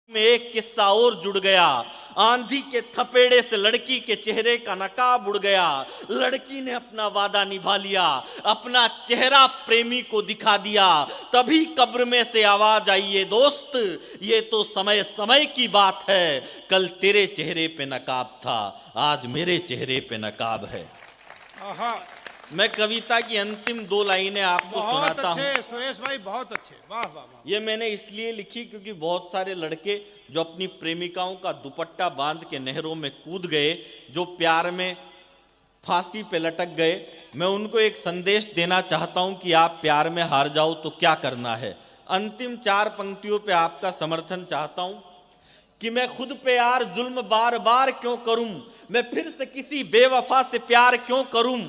में एक किस्सा और जुड़ गया। आंधी के थपेड़े से लड़की के चेहरे का नकाब उड़ गया। लड़की ने अपना वादा निभा लिया, अपना चेहरा प्रेमी को दिखा दिया। तभी कब्र में से आवाज आई, ये दोस्त ये तो समय समय की बात है। कल तेरे चेहरे पे नकाब था, आज मेरे चेहरे पे नकाब है। मैं कविता की अंतिम दो लाइनें आपको सुनाता हूं। सुरेश भाई बहुत अच्छे, वाह वाह वाह। ये मैंने इसलिए लिखी क्योंकि बहुत सारे लड़के जो अपनी प्रेमिकाओं का दुपट्टा बांध के नहरों में कूद गए, जो प्यार में फांसी पे लटक गए, मैं उनको एक संदेश देना चाहता हूं कि आप प्यार में हार जाओ तो क्या करना है। अंतिम 4 पंक्तियों पे आपका समर्थन चाहता हूं कि मैं खुद पे यार जुल्म बार बार क्यों करूं, मैं फिर से किसी बेवफा से प्यार क्यों करूं।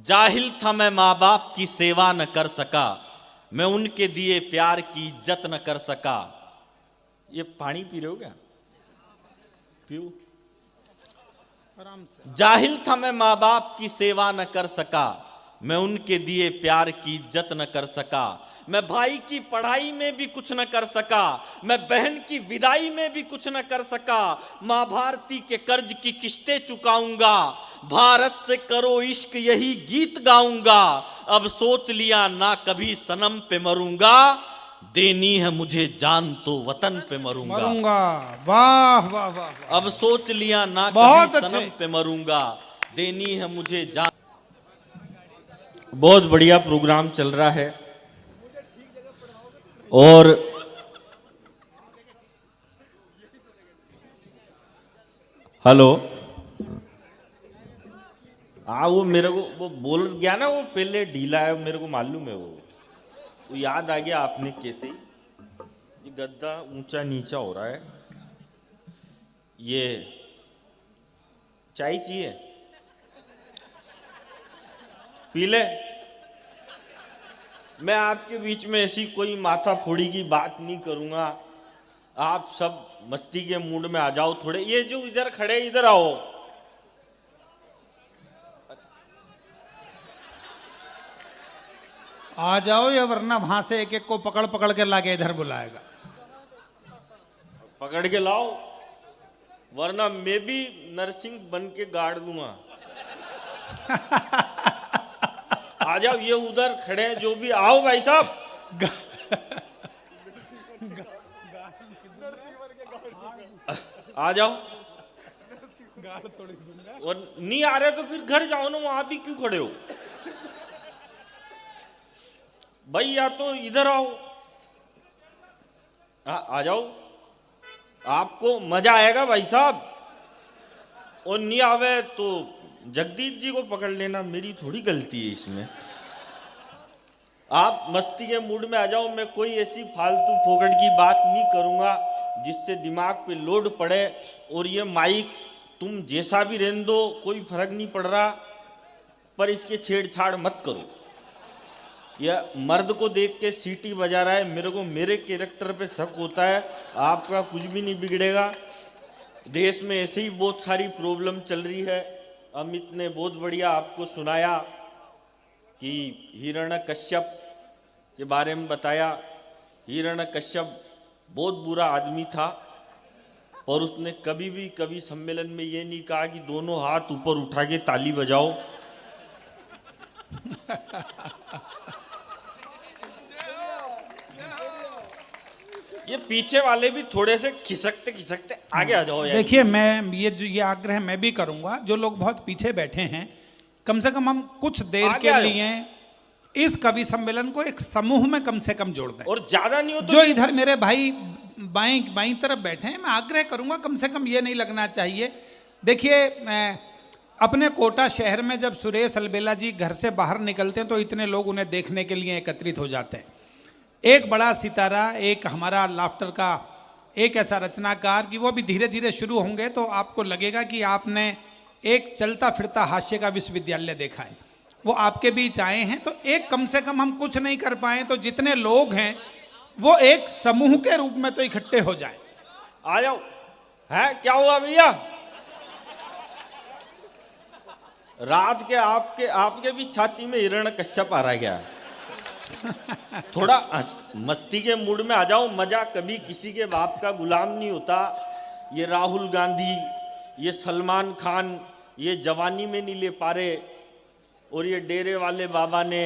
जाहिल था मैं माँ बाप की सेवा न कर सका, मैं उनके दिए प्यार की इज्जत न कर सका। ये पानी पी रहे हो क्या? पियो आराम से। जाहिल था मैं माँ बाप की सेवा न कर सका, मैं उनके दिए प्यार की इज्जत न कर सका। मैं भाई की पढ़ाई में भी कुछ न कर सका, मैं बहन की विदाई में भी कुछ न कर सका। माँ भारती के कर्ज की किस्तें चुकाऊंगा, भारत से करो इश्क यही गीत गाऊंगा। अब सोच लिया ना कभी सनम पे मरूंगा, देनी है मुझे जान तो वतन पे मरूंगा। वाह वाह वाह। अब सोच लिया ना बहुत कभी सनम पे मरूंगा, देनी है मुझे जान। बहुत बढ़िया प्रोग्राम चल रहा है। और हेलो, हाँ वो मेरे को वो बोल गया ना, वो पहले ढीला है, मेरे को मालूम है। वो याद आ गया आपने कहते ही। ये गद्दा ऊंचा नीचा हो रहा है। ये चाय चाहिए? पी ले। मैं आपके बीच में ऐसी कोई माथा फोड़ी की बात नहीं करूंगा। आप सब मस्ती के मूड में आ जाओ थोड़े। ये जो इधर खड़े इधर आओ। आ जाओ, या वरना वहां से एक एक को पकड़ पकड़ के लाके इधर बुलाएगा। पकड़ के लाओ, वरना मैं भी नरसिंह बन के गाड़ दूंगा। आ जाओ, ये उधर खड़े हैं जो भी, आओ भाई साहब। आ जाओ। और नहीं आ रहे तो फिर घर जाओ ना, वहां भी क्यों खड़े हो भाई? या तो इधर आओ। आ जाओ, आपको मजा आएगा भाई साहब। और नहीं आवे तो जगदीश जी को पकड़ लेना, मेरी थोड़ी गलती है इसमें। आप मस्ती के मूड में आ जाओ। मैं कोई ऐसी फालतू फोकट की बात नहीं करूंगा जिससे दिमाग पे लोड पड़े। और ये माइक तुम जैसा भी रहने दो, कोई फर्क नहीं पड़ रहा, पर इसके छेड़छाड़ मत करो। यह मर्द को देख के सीटी बजा रहा है, मेरे को मेरे कैरेक्टर पे शक होता है। आपका कुछ भी नहीं बिगड़ेगा। देश में ऐसे ही बहुत सारी प्रॉब्लम चल रही है। अमित ने बहुत बढ़िया आपको सुनाया कि हिरण्यकश्यप के बारे में बताया। हिरण्यकश्यप बहुत बुरा आदमी था, और उसने कभी भी कवि सम्मेलन में ये नहीं कहा कि दोनों हाथ ऊपर उठा के ताली बजाओ। ये पीछे वाले भी थोड़े से खिसकते खिसकते आगे आ जाओ। देखिए, मैं ये आग्रह मैं भी करूंगा, जो लोग बहुत पीछे बैठे हैं, कम से कम हम कुछ देर के लिए इस कवि सम्मेलन को एक समूह में कम से कम जोड़ दें। और ज्यादा नहीं हो तो जो इधर मेरे भाई बाईं तरफ बैठे हैं, मैं आग्रह करूंगा, कम से कम ये नहीं लगना चाहिए। देखिए, अपने कोटा शहर में जब सुरेश अलबेला जी घर से बाहर निकलते हैं तो इतने लोग उन्हें देखने के लिए एकत्रित हो जाते हैं। एक बड़ा सितारा, एक हमारा लाफ्टर का एक ऐसा रचनाकार कि वो भी धीरे धीरे शुरू होंगे तो आपको लगेगा कि आपने एक चलता फिरता हास्य का विश्वविद्यालय देखा है। वो आपके बीच आए हैं, तो एक कम से कम हम कुछ नहीं कर पाए तो जितने लोग हैं वो एक समूह के रूप में तो इकट्ठे हो जाए। आ जाओ। है क्या हुआ भैया? रात के आपके भी छाती में हिरण्यकश्यप आ रहा है क्या? थोड़ा मस्ती के मूड में आ जाओ। मजा कभी किसी के बाप का गुलाम नहीं होता। ये राहुल गांधी, ये सलमान खान, ये जवानी में नहीं ले पा रहे, और ये डेरे वाले बाबा ने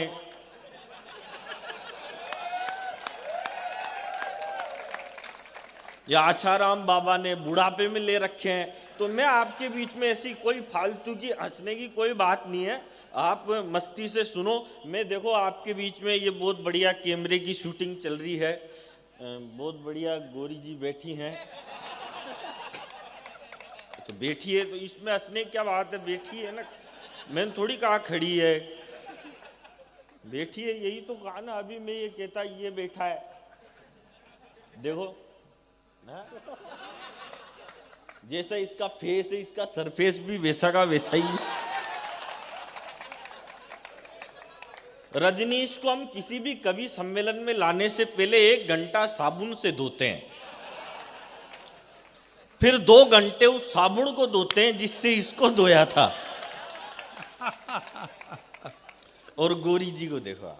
या आशाराम बाबा ने बुढ़ापे में ले रखे हैं। तो मैं आपके बीच में ऐसी कोई फालतू की हंसने की कोई बात नहीं है, आप मस्ती से सुनो। मैं देखो आपके बीच में ये बहुत बढ़िया कैमरे की शूटिंग चल रही है, बहुत बढ़िया गौरी जी बैठी हैं, तो बैठी है, तो इसमें हंसने क्या बात है, बैठी है ना, मैंने थोड़ी कहा खड़ी है, बैठी है, यही तो कहा ना। अभी मैं ये कहता ये बैठा है, देखो ना? जैसा इसका फेस है, इसका सरफेस भी वैसा का वैसा ही है। रजनीश को हम किसी भी कवि सम्मेलन में लाने से पहले 1 घंटा साबुन से धोते हैं, फिर 2 घंटे उस साबुन को धोते हैं जिससे इसको धोया था। और गौरी जी को देखो,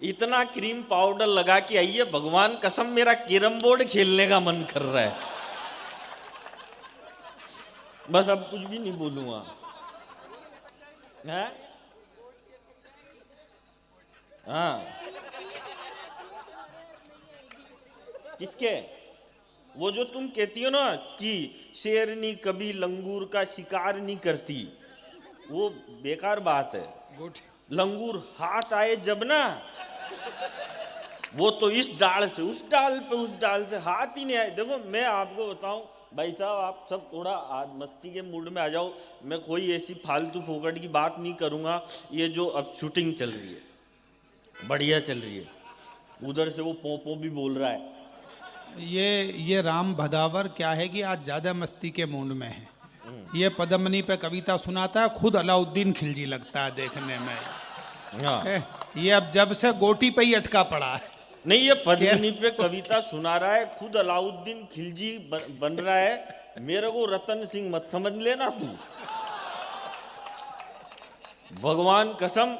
इतना क्रीम पाउडर लगा के आइए, भगवान कसम मेरा कैरम बोर्ड खेलने का मन कर रहा है। बस अब कुछ भी नहीं बोलूंगा। हैं? हाँ, किसके? वो जो तुम कहती हो ना कि शेरनी कभी लंगूर का शिकार नहीं करती, वो बेकार बात है। लंगूर हाथ आए जब ना, वो तो इस डाल से उस डाल पे, उस डाल से हाथ ही नहीं आए। देखो मैं आपको बताऊं भाई साहब, आप सब थोड़ा आज मस्ती के मूड में आ जाओ। मैं कोई ऐसी फालतू फोकट की बात नहीं करूंगा। ये जो अब शूटिंग चल रही है बढ़िया चल रही है, उधर से वो पोपो भी बोल रहा है। ये राम भदावर क्या है कि आज ज्यादा मस्ती के मूड में है। ये पद्मनी पे कविता सुनाता है, खुद अलाउद्दीन खिलजी लगता है देखने में। हाँ। ये अब जब से गोटी पे ही अटका पड़ा है। नहीं, ये पद्मिनी पे कविता सुना रहा है, खुद अलाउद्दीन खिलजी बन रहा है। मेरे को रतन सिंह मत समझ लेना तू, भगवान कसम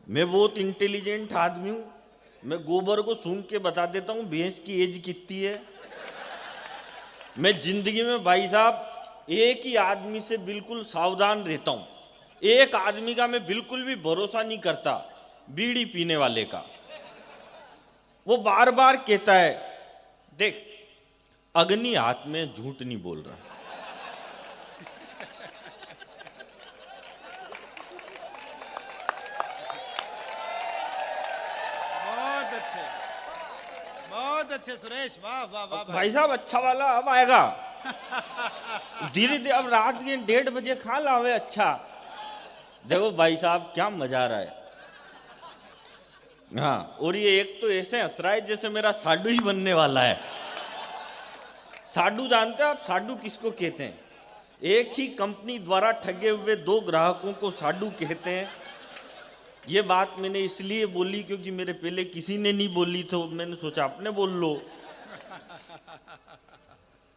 मैं बहुत इंटेलिजेंट आदमी हूं। मैं गोबर को सूंघ के बता देता हूं भैंस की एज कितनी है। मैं जिंदगी में भाई साहब एक ही आदमी से बिल्कुल सावधान रहता हूं, एक आदमी का मैं बिल्कुल भी भरोसा नहीं करता, बीड़ी पीने वाले का। वो बार बार कहता है, देख अग्नि हाथ में झूठ नहीं बोल रहा। बहुत अच्छे सुरेश, वाह वाह वाह भाई साहब अच्छा वाला अब आएगा धीरे धीरे। अब रात के 1:30 बजे खा लावे। अच्छा देखो भाई साहब क्या मजा आ रहा है। हाँ, और ये एक तो ऐसे हंस रहा है जैसे मेरा साडू ही बनने वाला है। साडू जानते हैं आप साडू किसको कहते हैं? एक ही कंपनी द्वारा ठगे हुए 2 ग्राहकों को साडू कहते हैं। ये बात मैंने इसलिए बोली क्योंकि मेरे पहले किसी ने नहीं बोली, तो मैंने सोचा अपने बोल लो।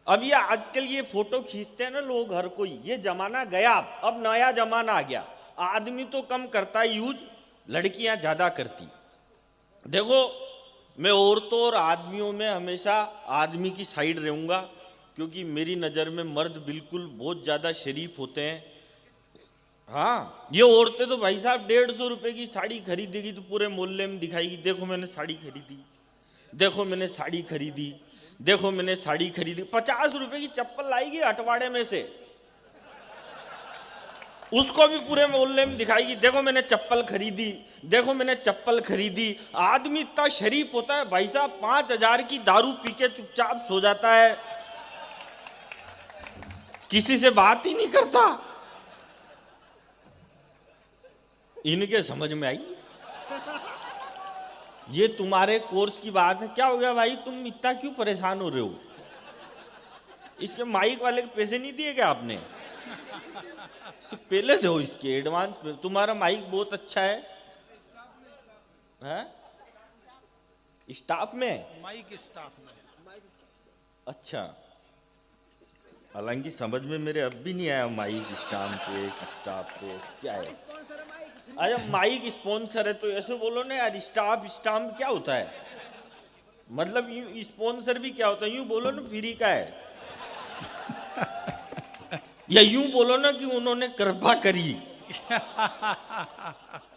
अब ये आजकल ये फोटो खींचते हैं ना लोग हर कोई, ये जमाना गया, अब नया जमाना आ गया। आदमी तो कम करता है यूज, लड़कियां ज्यादा करती। देखो मैं औरतों और आदमियों में हमेशा आदमी की साइड रहूंगा, क्योंकि मेरी नज़र में मर्द बिल्कुल बहुत ज़्यादा शरीफ होते हैं। हाँ, ये औरतें तो भाई साहब 150 रुपए की साड़ी खरीदेगी तो पूरे मोहल्ले में दिखाएगी, देखो मैंने साड़ी खरीदी, देखो मैंने साड़ी खरीदी, देखो मैंने साड़ी खरीदी। 50 रुपए की चप्पल लाएगी अटवाड़े में से, उसको भी पूरे मोहल्ले में दिखाएगी, देखो मैंने चप्पल खरीदी, देखो मैंने चप्पल खरीदी। आदमी इतना शरीफ होता है भाई साहब, 5000 की दारू पी के चुपचाप सो जाता है, किसी से बात ही नहीं करता। इनके समझ में आई ये तुम्हारे कोर्स की बात है। क्या हो गया भाई, तुम इतना क्यों परेशान हो रहे हो? इसके माइक वाले के पैसे नहीं दिए क्या आपने? पहले दो इसके एडवांस में। तुम्हारा माइक बहुत अच्छा है स्टाफ में, माइक स्टाफ में। अच्छा, हालांकि समझ में मेरे अब भी नहीं आया माइक स्टाफ पे क्या है। अच्छा माइक स्पॉन्सर है तो ऐसे बोलो ना यार, स्टाफ स्टाम्प क्या होता है, मतलब यूं स्पॉन्सर भी क्या होता है, यूं बोलो ना फ्री का है, या यूं बोलो ना कि उन्होंने कृपा करी।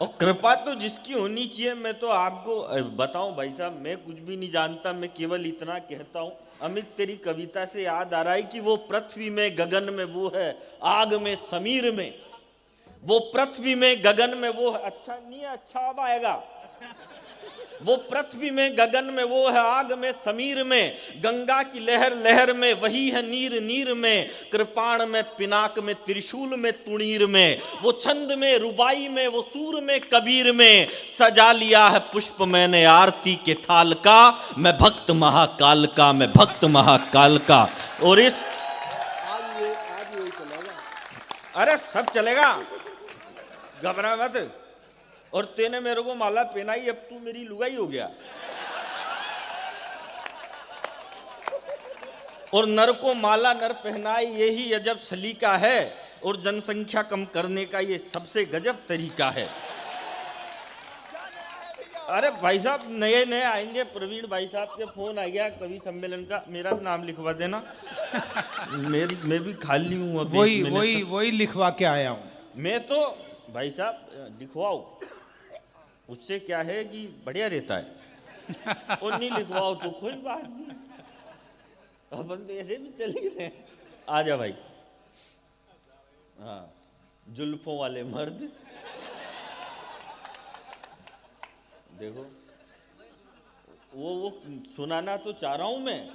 और कृपा तो जिसकी होनी चाहिए। मैं तो आपको बताऊं भाई साहब, मैं कुछ भी नहीं जानता, मैं केवल इतना कहता हूं। अमित तेरी कविता से याद आ रहा है कि वो पृथ्वी में गगन में वो है, आग में समीर में, वो पृथ्वी में गगन में वो है, अच्छा नहीं है, अच्छा अब आएगा। वो पृथ्वी में गगन में वो है, आग में समीर में, गंगा की लहर लहर में, वही है नीर नीर में, कृपाण में पिनाक में, त्रिशूल में तुणीर में, वो छंद में रुबाई में, वो सूर में कबीर में, सजा लिया है पुष्प मैंने आरती के थाल का, मैं भक्त महाकाल का, मैं भक्त महाकाल का। और इस आज वही चलेगा। अरे सब चलेगा, घबरा मत। और तेने मेरे को माला पहनाई, अब तू मेरी लुगाई हो गया। और नर को माला नर पहनाई, यही अजब सलीका है, और जनसंख्या कम करने का ये सबसे गजब तरीका है। अरे भाई साहब नए नए आएंगे, प्रवीण भाई साहब के फोन आ गया कवि सम्मेलन का, मेरा भी नाम लिखवा देना। मैं भी खाली हूँ अभी। वही लिखवा के आया हूँ। मैं तो भाई साहब लिखवाओ, उससे क्या है कि बढ़िया रहता है। और नहीं लिखवाओ तो कोई बात नहीं, अपन तो ऐसे भी चल ही रहे। आ जा भाई। हाँ, जुल्फों वाले मर्द देखो, वो सुनाना तो चाह रहा हूं मैं,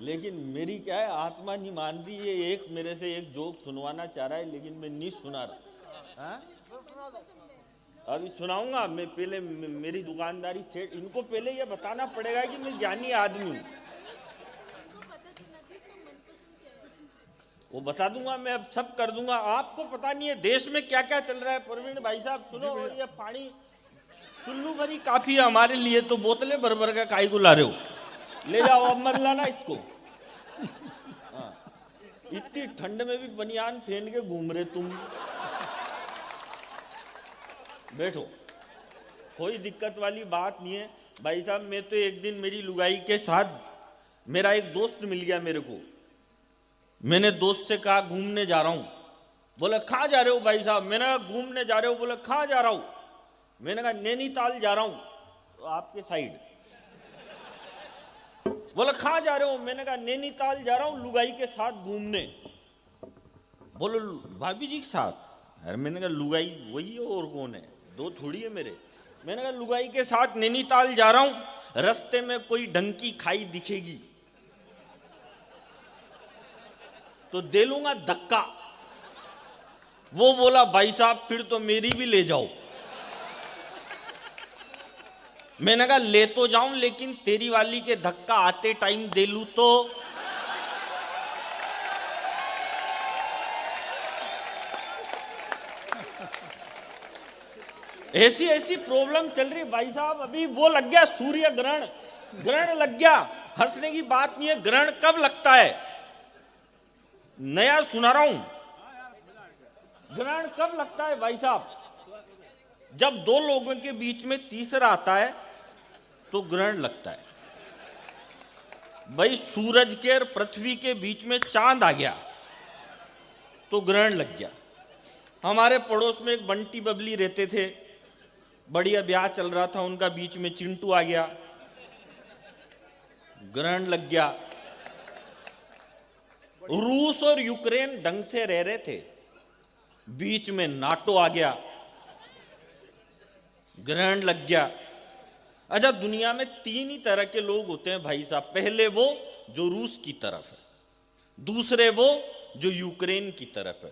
लेकिन मेरी क्या है आत्मा नहीं मान रही। ये एक मेरे से एक जोक सुनवाना चाह रहा है, लेकिन मैं नहीं सुना रहा। हाँ? अभी सुनाऊंगा मैं, पहले मेरी दुकानदारी सेट, इनको पहले ये बताना पड़ेगा कि मैं ज्ञानी आदमी हूँ। वो बता दूंगा मैं, अब सब कर दूंगा। आपको पता नहीं है देश में क्या क्या चल रहा है। प्रवीण भाई साहब सुनो, ये पानी चुल्लू भरी काफी है हमारे लिए, तो बोतलें भर भर का काई को ला रहे हो, ले जाओ अब मत लाना इसको। हाँ, इतनी ठंड में भी बनियान पहन के घूम रहे तुम। बैठो, कोई दिक्कत वाली बात नहीं है भाई साहब। मैं तो एक दिन मेरी लुगाई के साथ, मेरा एक दोस्त मिल गया मेरे को, मैंने दोस्त से कहा घूमने जा रहा हूं। बोला कहाँ जा रहे हो भाई साहब? मैंने कहा घूमने जा रहे हो? बोला कहाँ जा रहा हूं? मैंने कहा नैनीताल जा रहा हूं, तो आपके साइड। बोला कहाँ जा रहे हो? मैंने कहा नैनीताल जा रहा हूं लुगाई के साथ घूमने। बोलो भाभी जी के साथ? अरे मैंने कहा लुगाई वही है और कौन है, दो थोड़ी है मेरे। मैंने कहा लुगाई के साथ नैनीताल जा रहा हूं, रास्ते में कोई ढंकी खाई दिखेगी तो दे लूंगा धक्का। वो बोला भाई साहब फिर तो मेरी भी ले जाओ। मैंने कहा ले तो जाऊं, लेकिन तेरी वाली के धक्का आते टाइम दे लूं तो? ऐसी ऐसी प्रॉब्लम चल रही भाई साहब। अभी वो लग गया सूर्य ग्रहण, ग्रहण लग गया। हंसने की बात नहीं है। ग्रहण कब लगता है? नया सुना रहा हूं। ग्रहण कब लगता है भाई साहब? जब दो लोगों के बीच में तीसरा आता है तो ग्रहण लगता है। भाई सूरज के और पृथ्वी के बीच में चांद आ गया तो ग्रहण लग गया। हमारे पड़ोस में एक बंटी बबली रहते थे, बढ़िया ब्याह चल रहा था उनका, बीच में चिंटू आ गया, ग्रहण लग गया। रूस और यूक्रेन ढंग से रह रहे थे, बीच में नाटो आ गया, ग्रहण लग गया। अच्छा, दुनिया में तीन ही तरह के लोग होते हैं भाई साहब। पहले वो जो रूस की तरफ है, दूसरे वो जो यूक्रेन की तरफ है,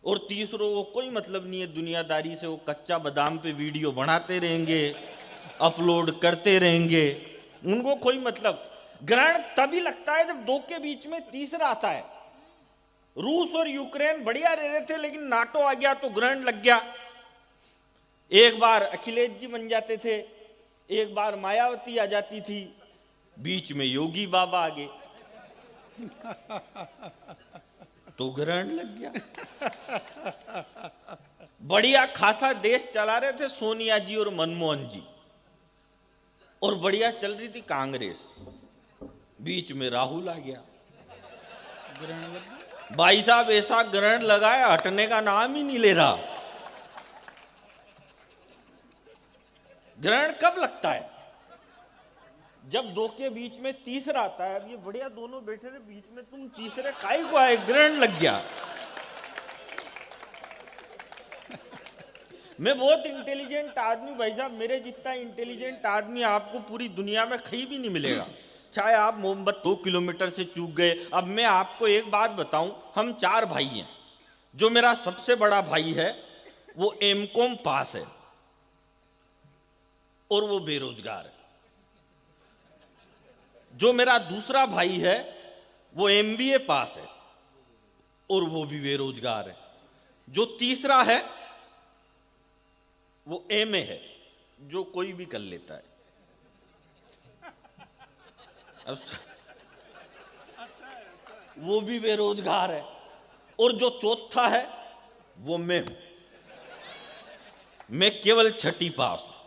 और तीसरों को कोई मतलब नहीं है दुनियादारी से। वो कच्चा बादाम पे वीडियो बनाते रहेंगे, अपलोड करते रहेंगे, उनको कोई मतलब। ग्रहण तभी लगता है जब दो के बीच में तीसरा आता है। रूस और यूक्रेन बढ़िया रह रहे थे, लेकिन नाटो आ गया तो ग्रहण लग गया। एक बार अखिलेश जी बन जाते थे, एक बार मायावती आ जाती थी, बीच में योगी बाबा आ गए तो ग्रहण लग गया। बढ़िया खासा देश चला रहे थे सोनिया जी और मनमोहन जी, और बढ़िया चल रही थी कांग्रेस। बीच में राहुल आ गया। भाई साहब ऐसा ग्रहण लगाया, हटने का नाम ही नहीं ले रहा। ग्रहण कब लगता है? जब दो के बीच में तीसरा आता है। अब ये बढ़िया दोनों बैठे रहे बीच में, तुम तीसरे काहे को आए? ग्रहण लग गया। मैं बहुत इंटेलिजेंट आदमी भाई साहब, मेरे जितना इंटेलिजेंट आदमी आपको पूरी दुनिया में कहीं भी नहीं मिलेगा। चाहे आप मोहम्मद 2 किलोमीटर से चूक गए। अब मैं आपको एक बात बताऊं, हम 4 भाई हैं। जो मेरा सबसे बड़ा भाई है वो एमकॉम पास है और वो बेरोजगार है। जो मेरा दूसरा भाई है वो एमबीए पास है और वो भी बेरोजगार है। जो तीसरा है वो एमए है, जो कोई भी कर लेता है। अब वो भी बेरोजगार है। और जो चौथा है वो मैं हूं। मैं केवल 6ठी पास हूं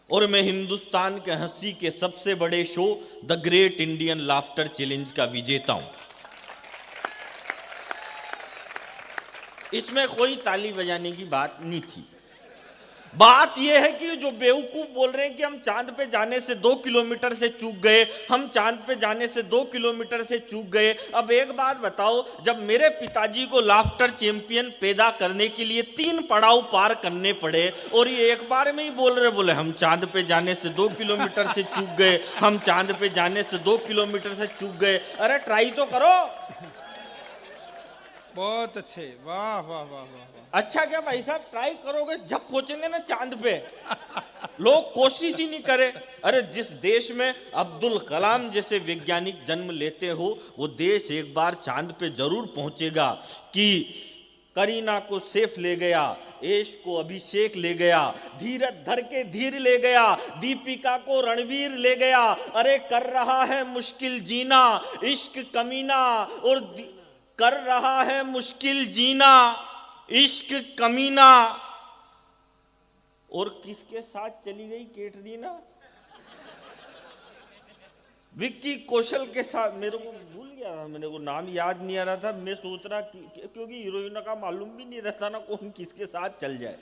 और मैं हिंदुस्तान के हंसी के सबसे बड़े show the great Indian laughter challenge का विजेता हूं। इसमें कोई ताली बजाने की बात नहीं थी। बात यह है कि जो बेवकूफ बोल रहे हैं कि हम चांद पे जाने से 2 किलोमीटर से चूक गए, हम चांद पे जाने से 2 किलोमीटर से चूक गए। अब एक बात बताओ, जब मेरे पिताजी को लाफ्टर चैंपियन पैदा करने के लिए 3 पड़ाव पार करने पड़े और ये एक बार में ही बोल रहे, बोले हम चांद पे जाने से 2 किलोमीटर से चूक गए, हम चांद पे जाने से 2 किलोमीटर से चूक गए। अरे ट्राई तो करो। बहुत अच्छे, वाह वाह वाह वाह वाह। अच्छा क्या भाई साहब, ट्राई करोगे जब पहुंचेंगे ना चांद पे। लोग कोशिश ही नहीं करे। अरे जिस देश में अब्दुल कलाम जैसे वैज्ञानिक जन्म लेते हो, वो देश एक बार चांद पे जरूर पहुंचेगा। कि करीना को सेफ ले गया, ऐश को अभिषेक ले गया, धीरज धर के धीर ले गया, दीपिका को रणवीर ले गया। अरे कर रहा है मुश्किल जीना इश्क कमीना, और कर रहा है मुश्किल जीना इश्क कमीना। और किसके साथ चली गई कैटरीना? विक्की कौशल के साथ। मेरे को भूल गया था, मेरे को नाम याद नहीं आ रहा था। मैं सोच रहा क्योंकि हीरोइन का मालूम भी नहीं रहता ना कौन किसके साथ चल जाए।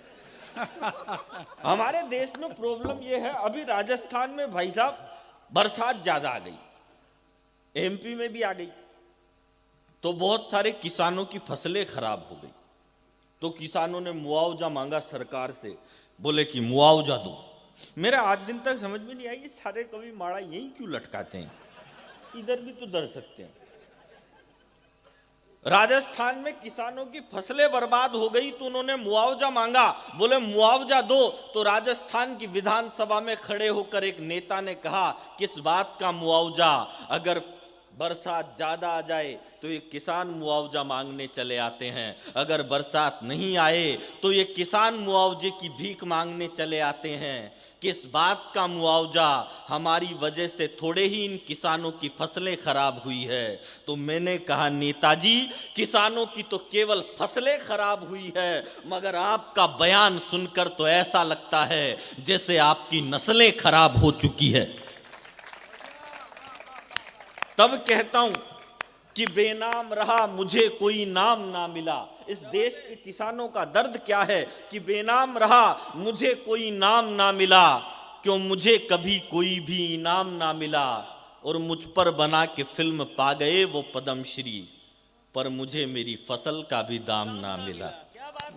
हमारे देश में प्रॉब्लम यह है, अभी राजस्थान में भाई साहब बरसात ज्यादा आ गई, एमपी में भी आ गई, तो बहुत सारे किसानों की फसलें खराब हो गई। तो किसानों ने मुआवजा मांगा सरकार से, बोले कि मुआवजा दो। मेरे आज दिन तक समझ में नहीं आई ये सारे कवि माड़ा यही क्यों लटकाते हैं, इधर भी तो डर सकते हैं। राजस्थान में किसानों की फसलें बर्बाद हो गई तो उन्होंने मुआवजा मांगा, बोले मुआवजा दो। तो राजस्थान की विधानसभा में खड़े होकर एक नेता ने कहा, किस बात का मुआवजा? अगर बरसात ज्यादा आ जाए तो ये किसान मुआवजा मांगने चले आते हैं, अगर बरसात नहीं आए तो ये किसान मुआवजे की भीख मांगने चले आते हैं। किस बात का मुआवजा? हमारी वजह से थोड़े ही इन किसानों की फसलें खराब हुई है। तो मैंने कहा, नेताजी किसानों की तो केवल फसलें खराब हुई है, मगर आपका बयान सुनकर तो ऐसा लगता है जैसे आपकी नस्लें खराब हो चुकी है। तब कहता हूं कि बेनाम रहा मुझे कोई नाम ना मिला। इस देश के किसानों का दर्द क्या है कि बेनाम रहा मुझे कोई नाम ना मिला, क्यों मुझे कभी कोई भी इनाम ना मिला। और मुझ पर बना के फिल्म पा गए वो पद्मश्री, पर मुझे मेरी फसल का भी दाम ना मिला।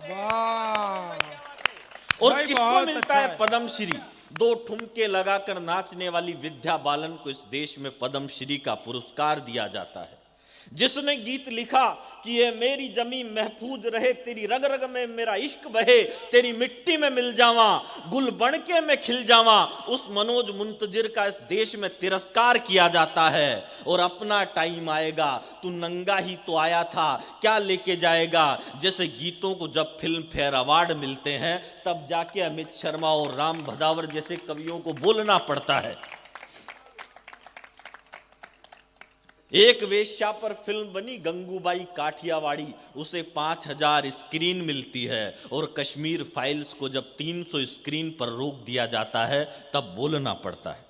वाह। और किसको मिलता है पद्मश्री? 2 ठुमके लगाकर नाचने वाली विद्या बालन को इस देश में पद्मश्री का पुरस्कार दिया जाता है। जिसने गीत लिखा कि ये मेरी जमी महफूज रहे, तेरी रग रग में मेरा इश्क बहे, तेरी मिट्टी में मिल जावा, गुल बन के मैं खिल जावा, उस मनोज मुंतजिर का इस देश में तिरस्कार किया जाता है। और अपना टाइम आएगा, तू नंगा ही तो आया था, क्या लेके जाएगा? जैसे गीतों को जब फिल्म फेयर अवार्ड मिलते हैं तब जाके अमित शर्मा और राम भदावर जैसे कवियों को बोलना पड़ता है। एक वेश्या पर फिल्म बनी गंगूबाई काठियावाड़ी, उसे 5,000 स्क्रीन मिलती है, और कश्मीर फाइल्स को जब 300 स्क्रीन पर रोक दिया जाता है तब बोलना पड़ता है।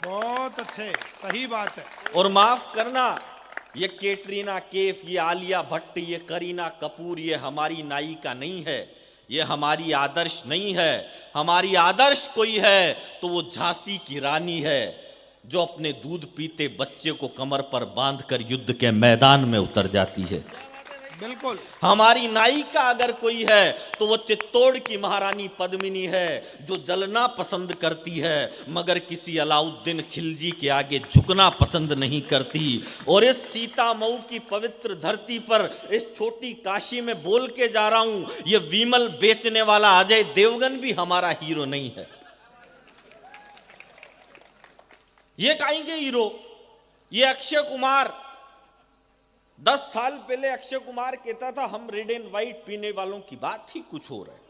बहुत अच्छे, सही बात है। और माफ करना, ये कैटरीना कैफ, ये आलिया भट्ट, ये करीना कपूर, ये हमारी नायिका नहीं है, ये हमारी आदर्श नहीं है। हमारी आदर्श कोई है तो वो झांसी की रानी है, जो अपने दूध पीते बच्चे को कमर पर बांधकर युद्ध के मैदान में उतर जाती है। बिल्कुल। हमारी नायिका अगर कोई है तो वो चित्तौड़ की महारानी पद्मिनी है, जो जलना पसंद करती है मगर किसी अलाउद्दीन खिलजी के आगे झुकना पसंद नहीं करती। और इस सीता मऊ की पवित्र धरती पर, इस छोटी काशी में बोल के जा रहा हूं, ये विमल बेचने वाला अजय देवगन भी हमारा हीरो नहीं है। ये कहेंगे हीरो, ये अक्षय कुमार। 10 साल पहले अक्षय कुमार कहता था हम रेड एंड व्हाइट पीने वालों की बात ही कुछ हो रहा है,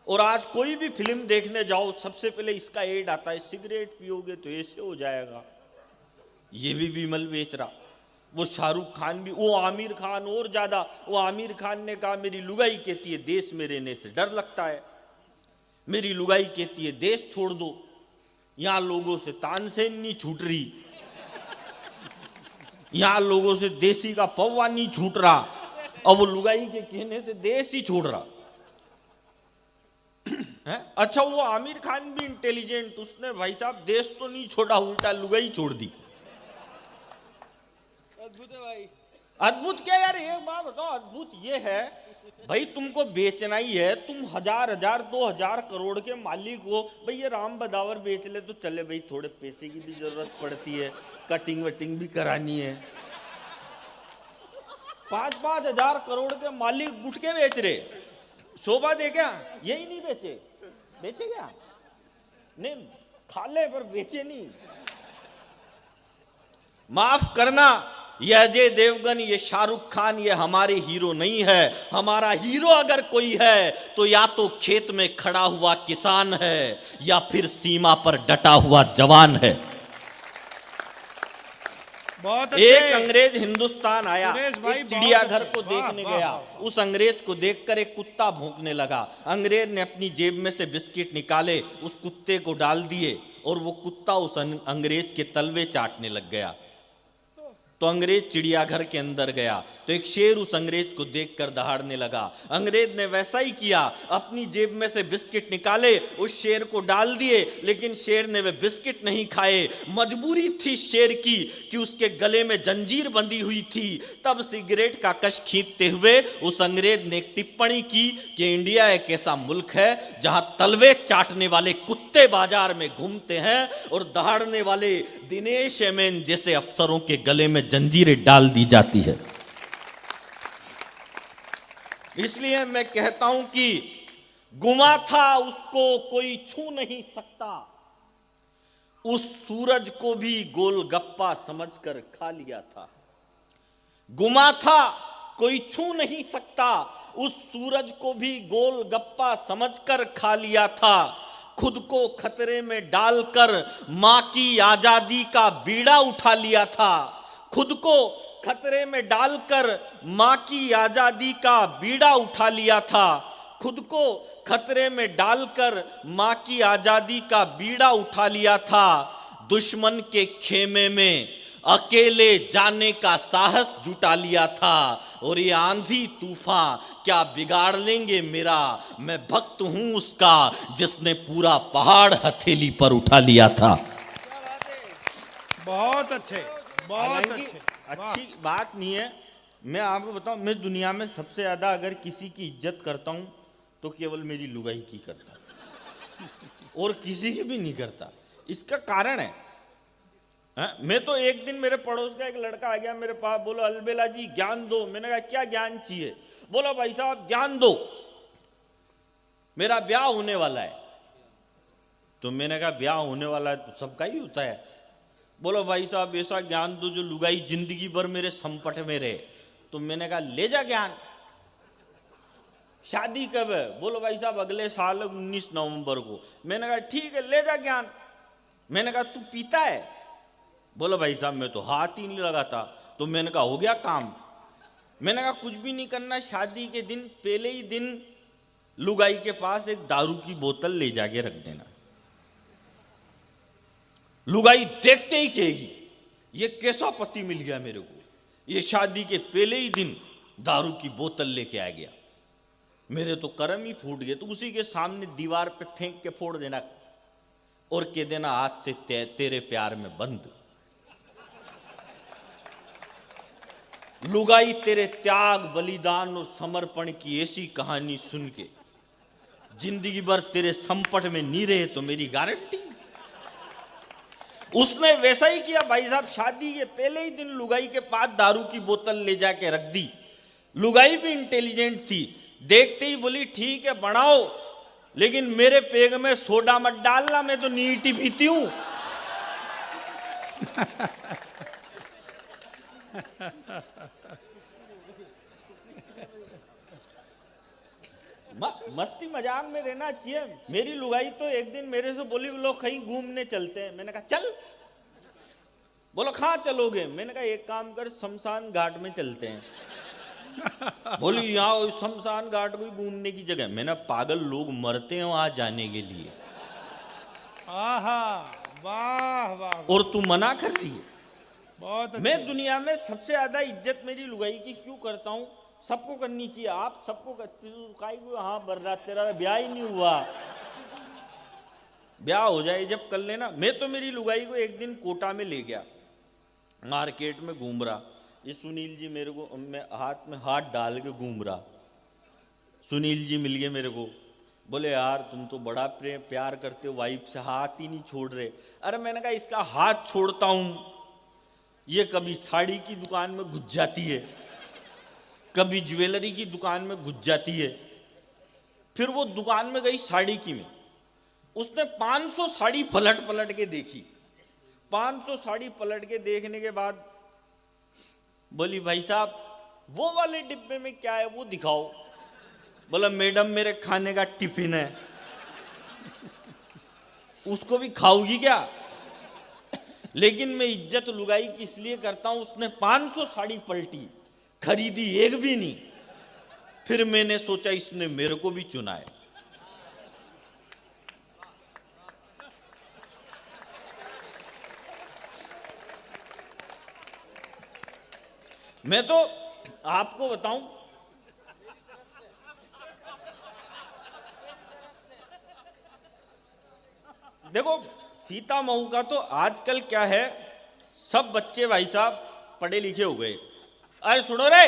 और आज कोई भी फिल्म देखने जाओ सबसे पहले इसका एड आता है, सिगरेट पियोगे तो ऐसे हो जाएगा। ये भी विमल बेच रहा। वो शाहरुख खान भी, वो आमिर खान और ज्यादा। वो आमिर खान ने कहा मेरी लुगाई कहती है देश में रहने से डर लगता है, मेरी लुगाई कहती है देश छोड़ दो, यहां लोगों से तानसेन नहीं छूट रही, यहां लोगों से देसी का पौवा नहीं छूट रहा, और वो लुगाई के कहने से देश ही छोड़ रहा है। अच्छा, वो आमिर खान भी इंटेलिजेंट, उसने भाई साहब देश तो नहीं छोड़ा, उल्टा लुगाई छोड़ दी। अद्भुत है भाई। अद्भुत क्या यार, एक बात बताओ, अद्भुत ये है भाई तुमको बेचना ही है, तुम 1,000 2,000 करोड़ के मालिक हो भाई, ये राम बदावर बेच ले तो चले भाई, थोड़े पैसे की भी जरूरत पड़ती है, कटिंग वटिंग भी करानी है। 5-5 हजार करोड़ के मालिक गुटके बेच रहे, शोभा दे क्या? यही नहीं बेचे, बेचे क्या? नहीं, खा ले पर बेचे नहीं। माफ करना, ये अजय देवगन, ये शाहरुख खान, ये हमारे हीरो नहीं है। हमारा हीरो अगर कोई है तो या तो खेत में खड़ा हुआ किसान है, या फिर सीमा पर डटा हुआ जवान है। बहुत एक अंग्रेज हिंदुस्तान आया, भाई, एक चिड़ियाघर को वाह, देखने वाह, गया। वाह। उस अंग्रेज को देखकर एक कुत्ता भौंकने लगा। अंग्रेज ने अपनी जेब में से बिस्किट निकाले, उस कुत्ते को डाल दिए, और वो कुत्ता उस अंग्रेज के तलवे चाटने लग गया। तो अंग्रेज चिड़ियाघर के अंदर गया तो एक शेर उस अंग्रेज को देखकर दहाड़ने लगा। अंग्रेज ने वैसा ही किया, अपनी जेब में से बिस्किट निकाले, उस शेर को डाल दिए, लेकिन शेर ने वे बिस्किट नहीं खाए। मजबूरी थी शेर की कि उसके गले में जंजीर बंधी हुई थी। तब सिगरेट का कश खींचते हुए उस अंग्रेज ने एक टिप्पणी की कि इंडिया एक ऐसा मुल्क है जहां तलवे चाटने वाले कुत्ते बाजार में घूमते हैं और दहाड़ने वाले दिनेश एमएन जैसे अफसरों के गले में जंजीरें डाल दी जाती है। इसलिए मैं कहता हूं कि गुमा था उसको कोई छू नहीं सकता, उस सूरज को भी गोलगप्पा समझकर खा लिया था। गुमा था कोई छू नहीं सकता, उस सूरज को भी गोलगप्पा समझकर खा लिया था। खुद को खतरे में डालकर मां की आजादी का बीड़ा उठा लिया था। खुद को खतरे में डालकर मां की आजादी का बीड़ा उठा लिया था। खुद को खतरे में डालकर मां की आजादी का बीड़ा उठा लिया था। दुश्मन के खेमे में अकेले जाने का साहस जुटा लिया था। और ये आंधी तूफान क्या बिगाड़ लेंगे मेरा, मैं भक्त हूं उसका जिसने पूरा पहाड़ हथेली पर उठा लिया था। बहुत अच्छे, बहुत अच्छे। अच्छी बात नहीं है। मैं आपको बताऊं, मैं दुनिया में सबसे ज्यादा अगर किसी की इज्जत करता हूं तो केवल मेरी लुगाई की करता हूं और किसी की भी नहीं करता। इसका कारण है, मैं तो एक दिन मेरे पड़ोस का एक लड़का आ गया मेरे पास, बोलो अलबेला जी ज्ञान दो। मैंने कहा क्या ज्ञान चाहिए? बोला भाई साहब ज्ञान दो, मेरा ब्याह होने वाला है। तो मैंने कहा ब्याह होने वाला है तो सबका ही होता है। बोलो भाई साहब ऐसा ज्ञान दो जो लुगाई जिंदगी भर मेरे संपट में रहे। तो मैंने कहा ले जा ज्ञान। शादी कब है? बोलो भाई साहब अगले साल 19 नवंबर को। मैंने कहा ठीक है ले जा ज्ञान। मैंने कहा तू पीता है? बोला भाई साहब मैं तो हाथ ही नहीं लगाता। तो मैंने कहा हो गया काम। मैंने कहा कुछ भी नहीं करना, शादी के दिन पहले ही दिन लुगाई के पास एक दारू की बोतल ले जाके रख देना। लुगाई देखते ही कहेगी ये कैसा पति मिल गया मेरे को, ये शादी के पहले ही दिन दारू की बोतल लेके आ गया। मेरे तो कर्म ही फूट गए। तो उसी के सामने दीवार पे फेंक के फोड़ देना और कह देना आज से तेरे प्यार में बंद। लुगाई तेरे त्याग बलिदान और समर्पण की ऐसी कहानी सुन के जिंदगी भर तेरे संपट में नहीं रहे तो मेरी गारंटी। उसने वैसा ही किया भाई साहब। शादी के पहले ही दिन लुगाई के पास दारू की बोतल ले जाके रख दी। लुगाई भी इंटेलिजेंट थी, देखते ही बोली ठीक है बनाओ, लेकिन मेरे पेग में सोडा मत डालना, मैं तो नीट ही पीती हूं। मस्ती मजाक में रहना चाहिए। मेरी लुगाई तो एक दिन मेरे से बोली लोग कहीं घूमने चलते हैं। मैंने कहा चल। बोलो कहाँ चलोगे? मैंने कहा एक काम कर, शमशान घाट में चलते हैं। बोली यहाँ शमशान घाट कोई घूमने की जगह? मैंने पागल, लोग मरते हैं वहां जाने के लिए। आहा, वाह वाह। और तू मना कर रही है। बहुत मैं दुनिया में सबसे ज्यादा इज्जत मेरी लुगाई की क्यों करता हूँ? सबको करनी चाहिए, आप सबको काई को। हाँ बर्रा, तेरा ब्याह ही नहीं हुआ, ब्याह हो जाए जब कर लेना। मैं तो मेरी लुगाई को एक दिन कोटा में ले गया, मार्केट में घूम रहा। ये सुनील जी मेरे को, मैं हाथ में हाथ डाल के घूम रहा। सुनील जी मिल गए मेरे को, बोले यार तुम तो बड़ा प्यार करते हो वाइफ से, हाथ ही नहीं छोड़ रहे। अरे मैंने कहा इसका हाथ छोड़ता हूं, ये कभी साड़ी की दुकान में घुस जाती है, कभी ज्वेलरी की दुकान में घुस जाती है। फिर वो दुकान में गई साड़ी की में, उसने 500 साड़ी पलट पलट के देखी। 500 साड़ी पलट के देखने के बाद बोली भाई साहब वो वाले डिब्बे में क्या है वो दिखाओ। बोला मैडम मेरे खाने का टिफिन है, उसको भी खाओगी क्या? लेकिन मैं इज्जत लुगाई की इसलिए करता हूं, उसने 500 साड़ी पलटी, खरीदी एक भी नहीं। फिर मैंने सोचा इसने मेरे को भी चुना है। मैं तो आपको बताऊं, देखो सीता महू का तो आजकल क्या है, सब बच्चे भाई साहब पढ़े लिखे हो गए। अरे सुनो रे,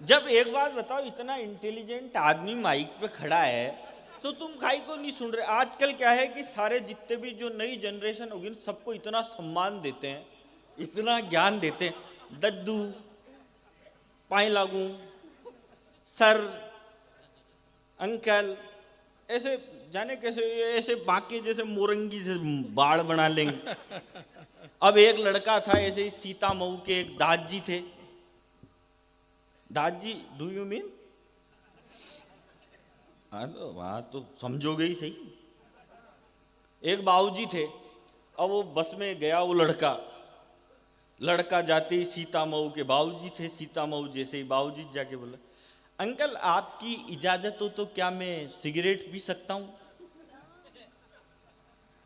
जब एक बात बताओ, इतना इंटेलिजेंट आदमी माइक पे खड़ा है तो तुम खाई को नहीं सुन रहे। आजकल क्या है कि सारे जितने भी जो नई जनरेशन होगी सबको इतना सम्मान देते हैं, इतना ज्ञान देते हैं। दद्दू, पाए लागू, सर, अंकल, ऐसे जाने कैसे ऐसे बाकी जैसे मोरंगी से बाढ़ बना लेंगे। अब एक लड़का था ऐसे ही, सीता महू के एक दादी थे। दादी डू यू मीन? हाँ तो समझोगे ही सही। एक बाबूजी थे, अब वो बस में गया वो लड़का जाते ही सीता महू के बाबूजी थे। सीता महू जैसे ही बाबूजी जाके बोला अंकल आपकी इजाजत हो तो क्या मैं सिगरेट पी सकता हूं?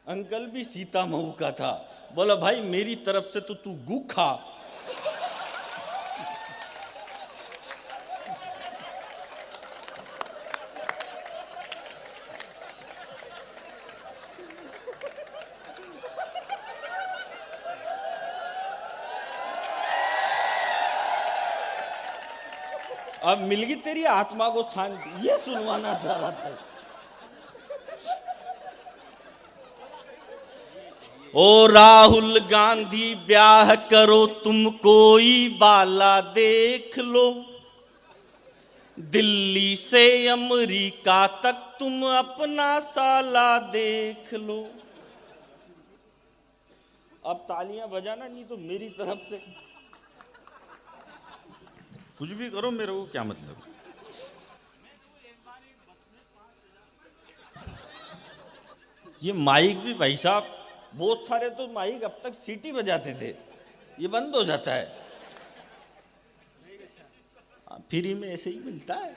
अंकल भी सीता महू का था, बोला भाई मेरी तरफ से तो तू गू खा। अब मिल गई तेरी आत्मा को शांति, ये सुनवाना चाह रहा था। ओ राहुल गांधी ब्याह करो तुम कोई बाला देख लो, दिल्ली से अमेरिका तक तुम अपना साला देख लो। अब तालियां बजाना, नहीं तो मेरी तरफ से कुछ भी करो, मेरे को क्या मतलब। ये माइक भी भाई साहब बहुत सारे तो माइक अब तक सीटी बजाते थे, ये बंद हो जाता है। फ्री में ऐसे ही मिलता है।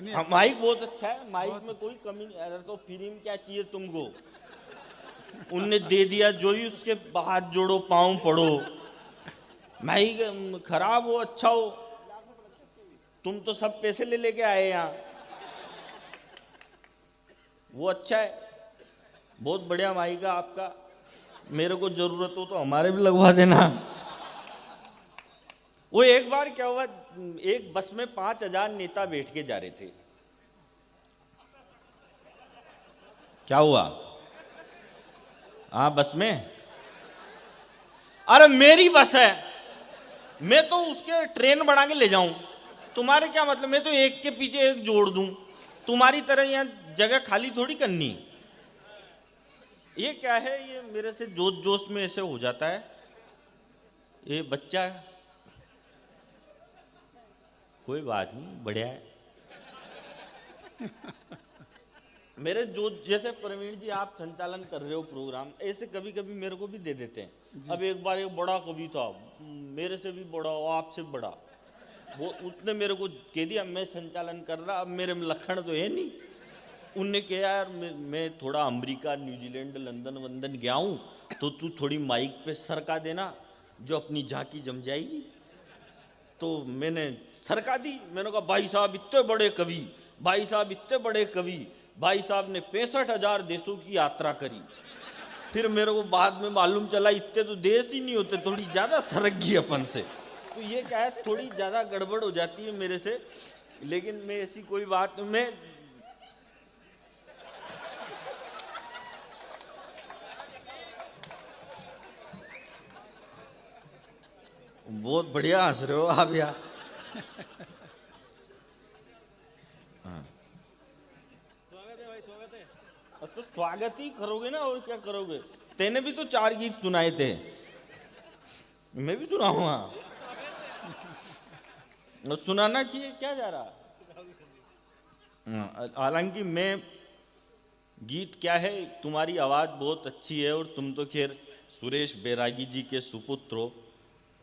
हाँ, माइक बहुत अच्छा है, माइक में कोई कमी नहीं। अरे तो फ्री में क्या चाहिए तुमको, उनने दे दिया जो ही उसके हाथ जोड़ो पाँव पड़ो। माइक खराब हो अच्छा हो, तुम तो सब पैसे ले लेके आए यहाँ। वो अच्छा है, बहुत बढ़िया माइक है आपका, मेरे को जरूरत हो तो हमारे भी लगवा देना। वो एक बार क्या हुआ, एक बस में 5,000 नेता बैठ के जा रहे थे। क्या हुआ? हाँ बस में, अरे मेरी बस है, मैं तो उसके ट्रेन बना के ले जाऊं, तुम्हारे क्या मतलब, मैं तो एक के पीछे एक जोड़ दूं, तुम्हारी तरह यहाँ जगह खाली थोड़ी करनी। ये क्या है, ये मेरे से जोश जोश में ऐसे हो जाता है। ये बच्चा है, कोई बात नहीं, बढ़िया है। मेरे जो जैसे प्रवीण जी आप संचालन कर रहे हो प्रोग्राम, ऐसे कभी कभी मेरे को भी दे देते हैं। अब एक बार एक बड़ा कवि था, मेरे से भी बड़ा और आपसे बड़ा, वो उसने मेरे को कह दिया मैं संचालन कर रहा, अब मेरे में लखन तो है नहीं। उनने कहा यार मैं थोड़ा अमेरिका न्यूजीलैंड लंदन वंदन गया हूँ, तो तू थोड़ी माइक पे सरका देना, जो अपनी झांकी जम जाएगी। तो मैंने सरका दी। मैंने कहा भाई साहब इतने बड़े कवि, भाई साहब इतने बड़े कवि, भाई साहब ने 65,000 देशों की यात्रा करी। फिर मेरे को बाद में मालूम चला इतने तो देश ही नहीं होते, थोड़ी ज़्यादा सरक गई अपन से। तो ये क्या है, थोड़ी ज़्यादा गड़बड़ हो जाती है मेरे से, लेकिन मैं ऐसी कोई बात मैं बहुत बढ़िया हंस रहे हो आप यार। हाँ। तो स्वागत ही करोगे ना, और क्या करोगे। तेने भी तो 4 गीत सुनाए थे, मैं भी सुनाऊंगा। सुनाना चाहिए, क्या जा रहा। हालांकि मैं गीत क्या है, तुम्हारी आवाज बहुत अच्छी है, और तुम तो खैर सुरेश बैरागी जी के सुपुत्र हो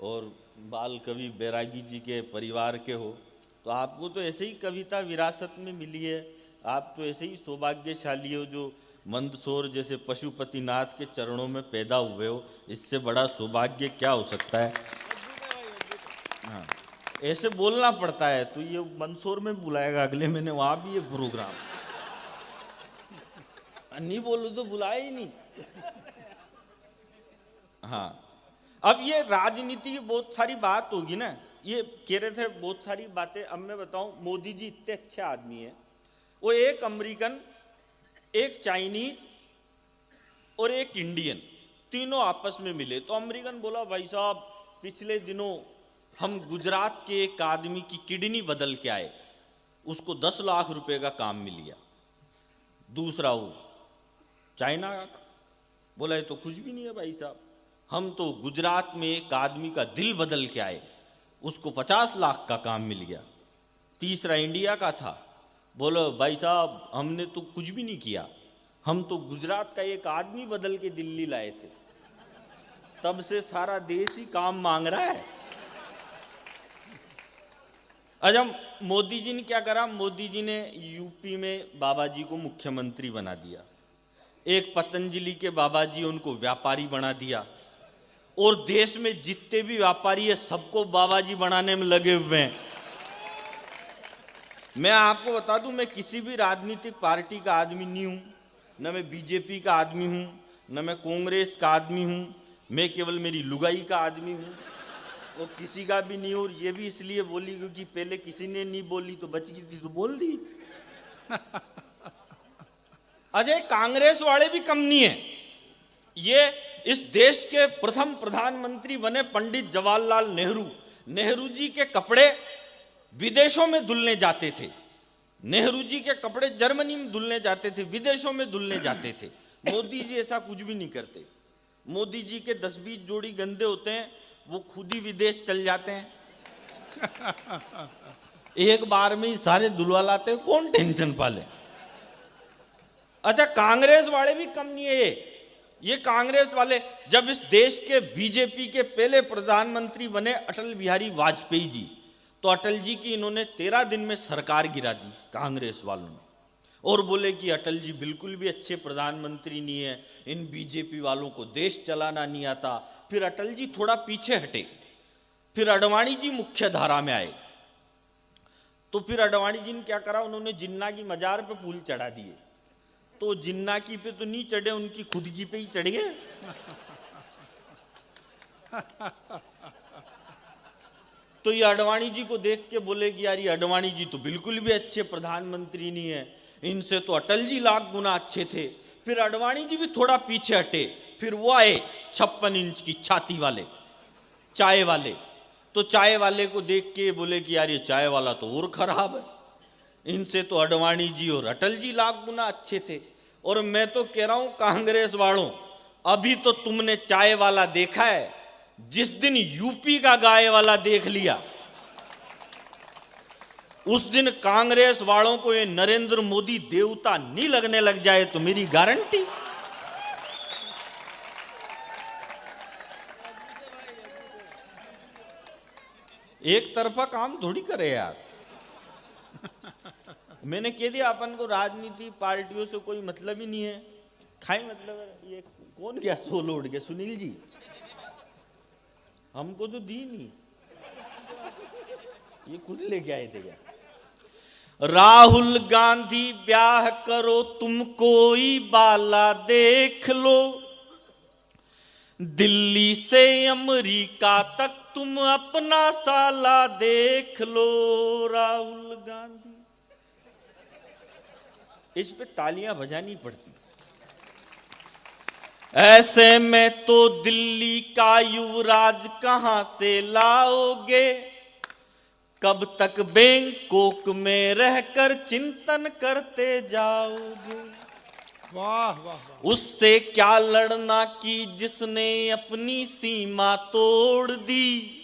और बाल कवि बैरागी जी के परिवार के हो, तो आपको तो ऐसे ही कविता विरासत में मिली है। आप तो ऐसे ही सौभाग्यशाली हो जो मंदसौर जैसे पशुपतिनाथ के चरणों में पैदा हुए हो। इससे बड़ा सौभाग्य क्या हो सकता है। हाँ, ऐसे बोलना पड़ता है। तो ये मंदसौर में बुलाएगा अगले महीने, वहाँ भी ये प्रोग्राम। नहीं बोलो तो बुलाए ही नहीं। हाँ, अब ये राजनीति की बहुत सारी बात होगी ना, ये कह रहे थे बहुत सारी बातें। अब मैं बताऊं, मोदी जी इतने अच्छे आदमी हैं, वो एक अमेरिकन, एक चाइनीज और एक इंडियन, तीनों आपस में मिले। तो अमेरिकन बोला भाई साहब पिछले दिनों हम गुजरात के एक आदमी की किडनी बदल के आए, उसको 10 लाख रुपए का काम मिल गया। दूसरा वो चाइना का था, बोला ये तो कुछ भी नहीं है भाई साहब, हम तो गुजरात में एक आदमी का दिल बदल के आए, उसको 50 लाख का काम मिल गया। तीसरा इंडिया का था, बोलो भाई साहब हमने तो कुछ भी नहीं किया, हम तो गुजरात का एक आदमी बदल के दिल्ली लाए थे, तब से सारा देश ही काम मांग रहा है। अच्छा, मोदी जी ने क्या करा, मोदी जी ने यूपी में बाबा जी को मुख्यमंत्री बना दिया, एक पतंजलि के बाबा जी उनको व्यापारी बना दिया, और देश में जितने भी व्यापारी है सबको बाबा जी बनाने में लगे हुए हैं। मैं आपको बता दूं, मैं किसी भी राजनीतिक पार्टी का आदमी नहीं हूं, न मैं बीजेपी का आदमी हूं, न मैं कांग्रेस का आदमी हूं, मैं केवल मेरी लुगाई का आदमी हूं, वो किसी का भी नहीं। और ये भी इसलिए बोली क्योंकि पहले किसी ने नहीं बोली तो बच गई थी तो बोल दी। अजय कांग्रेस वाले भी कम नहीं है। ये इस देश के प्रथम प्रधानमंत्री बने पंडित जवाहरलाल नेहरू, नेहरू जी के कपड़े विदेशों में धुलने जाते थे, नेहरू जी के कपड़े जर्मनी में धुलने जाते थे, विदेशों में धुलने जाते थे। मोदी जी ऐसा कुछ भी नहीं करते। मोदी जी के 10-20 जोड़ी गंदे होते हैं, वो खुद ही विदेश चल जाते हैं। एक बार में ही सारे धुलवा लाते हैं, कौन टेंशन पाले। अच्छा, कांग्रेस वाले भी कम नहीं है। ये कांग्रेस वाले, जब इस देश के बीजेपी के पहले प्रधानमंत्री बने अटल बिहारी वाजपेयी जी, तो अटल जी की इन्होंने 13 दिन में सरकार गिरा दी कांग्रेस वालों ने, और बोले कि अटल जी बिल्कुल भी अच्छे प्रधानमंत्री नहीं है, इन बीजेपी वालों को देश चलाना नहीं आता। फिर अटल जी थोड़ा पीछे हटे, फिर अडवाणी जी मुख्य धारा में आए। तो फिर अडवाणी जी ने क्या करा, उन्होंने जिन्ना की मजार पे पुल चढ़ा दिए। तो जिन्ना की पे तो नहीं चढ़े, उनकी खुद की पे ही चढ़ गए। तो ये अडवाणी जी को देख के बोले कि यार ये अडवाणी जी तो बिल्कुल भी अच्छे प्रधानमंत्री नहीं है, इनसे तो अटल जी लाख गुना अच्छे थे। फिर अडवाणी जी भी थोड़ा पीछे हटे, फिर वो आए 56 इंच की छाती वाले चाय वाले। तो चाय वाले को देख के बोले कि यार ये चाय वाला तो और खराब है, इनसे तो अडवाणी जी और अटल जी लाख गुना अच्छे थे। और मैं तो कह रहा हूं कांग्रेस वालों, अभी तो तुमने चाय वाला देखा है, जिस दिन यूपी का गाय वाला देख लिया, उस दिन कांग्रेस वालों को ये नरेंद्र मोदी देवता नहीं लगने लग जाए तो मेरी गारंटी। एक तरफा काम थोड़ी करे यार। मैंने कह दिया अपन को राजनीति पार्टियों से कोई मतलब ही नहीं है। खाई मतलब है, ये कौन गया सोल उड़ के? सुनील जी, हमको तो दी नहीं, ये खुद लेके आए थे क्या? राहुल गांधी ब्याह करो तुम कोई बाला देख लो, दिल्ली से अमेरिका तक तुम अपना साला देख लो। राहुल गांधी, इस पे तालियां बजानी पड़ती। ऐसे में तो दिल्ली का युवराज कहां से लाओगे, कब तक बैंकॉक में रहकर चिंतन करते जाओगे। वाह वाह वाह। उससे क्या लड़ना कि जिसने अपनी सीमा तोड़ दी,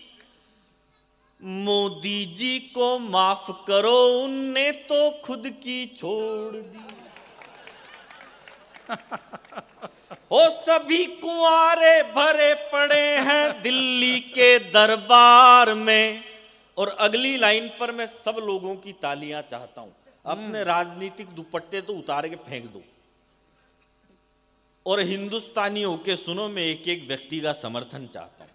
मोदी जी को माफ करो उनने तो खुद की छोड़ दी। ओ सभी कुंवारे भरे पड़े हैं दिल्ली के दरबार में। और अगली लाइन पर मैं सब लोगों की तालियां चाहता हूं। अपने राजनीतिक दुपट्टे तो उतार के फेंक दो और हिंदुस्तानी होके सुनो, मैं एक एक व्यक्ति का समर्थन चाहता हूं।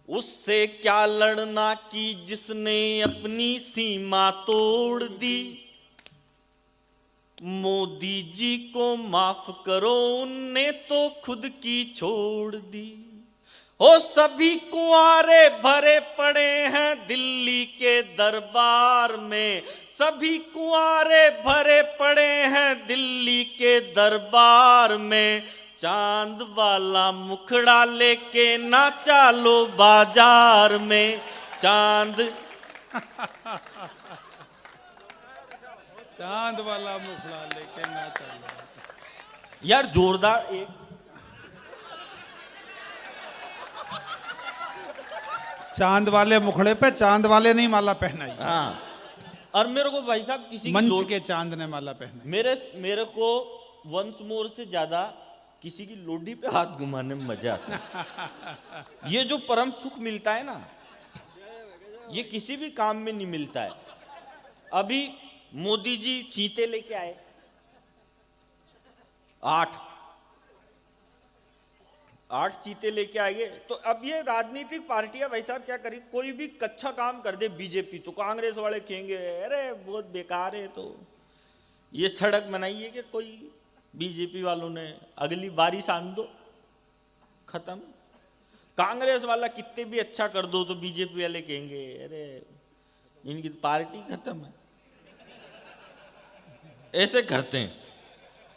उससे क्या लड़ना कि जिसने अपनी सीमा तोड़ दी, मोदी जी को माफ करो उनने तो खुद की छोड़ दी। ओ सभी कुंवारे भरे पड़े हैं दिल्ली के दरबार में, सभी कुंवारे भरे पड़े हैं दिल्ली के दरबार में। चांद वाला मुखड़ा लेके ना चालो बाजार में, चांद चांद वाला मुखड़ा लेके ना चलो। यार जोरदार एक चांद वाले मुखड़े पे चांद वाले नहीं माला पहनाई। हाँ, और मेरे को भाई साहब किसी मंच के चांद ने माला पहनाई। मेरे को वंस मोर से ज्यादा किसी की लोडी पे हाथ घुमाने में मजा आता है। ये जो परम सुख मिलता है ना, ये किसी भी काम में नहीं मिलता है। अभी मोदी जी चीते लेके आए 8 चीते लेके आएंगे। तो अब ये राजनीतिक पार्टियां भाई साहब क्या करें, कोई भी कच्चा काम कर दे बीजेपी तो कांग्रेस वाले कहेंगे अरे बहुत बेकार है। तो ये सड़क बनाई है कि कोई बीजेपी वालों ने, अगली बारिश आन दो, खत्म। कांग्रेस वाला कितने भी अच्छा कर दो तो बीजेपी वाले कहेंगे अरे इनकी पार्टी खत्म है। ऐसे करते हैं।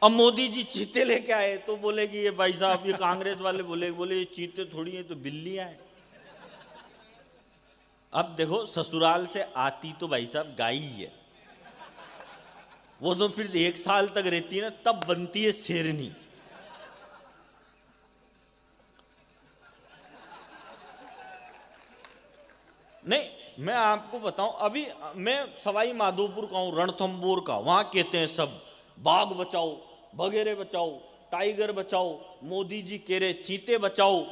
अब मोदी जी चीते लेके आए तो बोले कि ये भाई साहब, ये कांग्रेस वाले बोले ये चीते थोड़ी है तो बिल्लियां हैं। अब देखो ससुराल से आती तो भाई साहब गाय ही है, वो तो फिर 1 साल तक रहती है ना, तब बनती है शेरनी। नहीं, मैं आपको बताऊं, अभी मैं सवाई माधोपुर का हूं, रणथंबोर का, वहां कहते हैं सब बाघ बचाओ, बगेरे बचाओ, टाइगर बचाओ, मोदी जी कह रहे चीते बचाओ,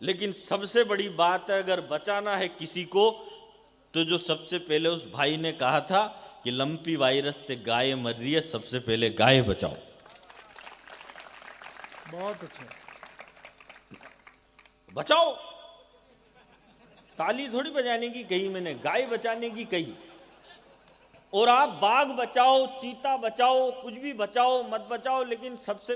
लेकिन सबसे बड़ी बात है अगर बचाना है किसी को तो जो सबसे पहले उस भाई ने कहा था कि लंपी वायरस से गाय मर रही है, सबसे पहले गाय बचाओ। बहुत अच्छा। बचाओ, ताली थोड़ी बजाने की कही मैंने, गाय बचाने की कही। और आप बाघ बचाओ, चीता बचाओ, कुछ भी बचाओ मत बचाओ, लेकिन सबसे